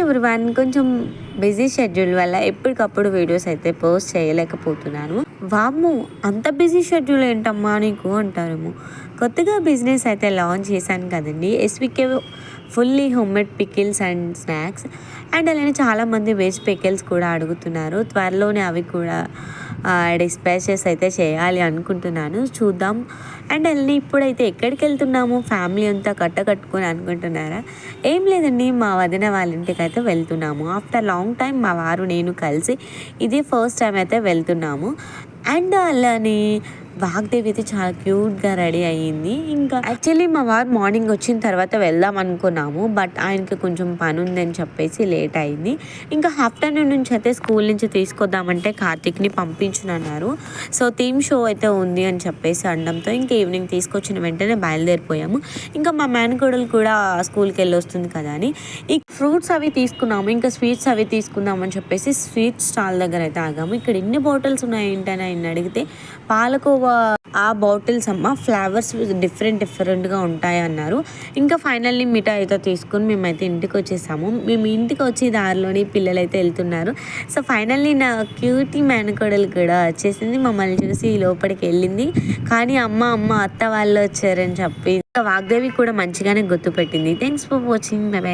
Everyone, కొంచెం busy schedule వల్ల ఎప్పటికప్పుడు వీడియోస్ అయితే పోస్ట్ చేయలేకపోతున్నాను. వామ్మో, అంత బిజీ షెడ్యూల్ ఏంటమ్మా నీకు అంటారేమో. కొత్తగా బిజినెస్ అయితే లాంచ్ చేశాను కదండి, SVK fully homemade pickles and snacks. And అలానే చాలామంది వెజ్ పికిల్స్ కూడా అడుగుతున్నారు. త్వరలోనే అవి కూడా డిస్పాచెస్ అయితే చేయాలి అనుకుంటున్నాను, చూద్దాం. అండ్ అలానే ఇప్పుడైతే ఎక్కడికి వెళ్తున్నాము, ఫ్యామిలీ అంతా కట్టుకొని అనుకుంటున్నారా? ఏం లేదండి, మా వదిన వాళ్ళ ఇంటికి అయితే వెళ్తున్నాము. ఆఫ్టర్ లాంగ్ టైం మా వారు నేను కలిసి ఇదే ఫస్ట్ టైం అయితే వెళ్తున్నాము. అండ్ అలానే వాగ్దేవి అయితే చాలా క్యూట్గా రెడీ అయ్యింది. ఇంకా యాక్చువల్లీ మా వారు మార్నింగ్ వచ్చిన తర్వాత వెళ్దాం అనుకున్నాము, బట్ ఆయనకి కొంచెం పని ఉందని చెప్పేసి లేట్ అయింది. ఇంకా ఆఫ్టర్నూన్ నుంచి అయితే స్కూల్ నుంచి తీసుకొద్దామంటే కార్తిక్ని పంపించనన్నారు. సో థీమ్ షో అయితే ఉంది అని చెప్పేసి అనడంతో ఇంకా ఈవినింగ్ తీసుకొచ్చిన వెంటనే బయలుదేరిపోయాము. ఇంకా మా మేనకోడలు కూడా స్కూల్కి వెళ్ళి వస్తుంది కదా అని ఈ ఫ్రూట్స్ అవి తీసుకున్నాము, ఇంకా స్వీట్స్ అవి తీసుకుందాం అని చెప్పేసి స్వీట్ స్టాల్ దగ్గర అయితే ఆగాము. ఇక్కడ ఎన్ని బాటిల్స్ ఉన్నాయి ఏంటని ఆయన అడిగితే పాలకోవా ఆ బాటిల్స్ అమ్మ, ఫ్లేవర్స్ డిఫరెంట్గా ఉంటాయి అన్నారు. ఇంకా ఫైనల్లీ మిఠాయి అయితే తీసుకుని మేమైతే ఇంటికి వచ్చేసాము. మేము ఇంటికి వచ్చి దారిలోని పిల్లలు అయితే వెళ్తున్నారు. సో ఫైనల్లీ నా క్యూటీ మేనకోడలు కూడా వచ్చేసింది, మమ్మల్ని చూసి లోపలికి వెళ్ళింది. కానీ అమ్మ అత్త వాళ్ళు వచ్చారని చెప్పి వాగ్దేవి కూడా మంచిగానే గుర్తుపెట్టింది. Thanks for watching. Bye by.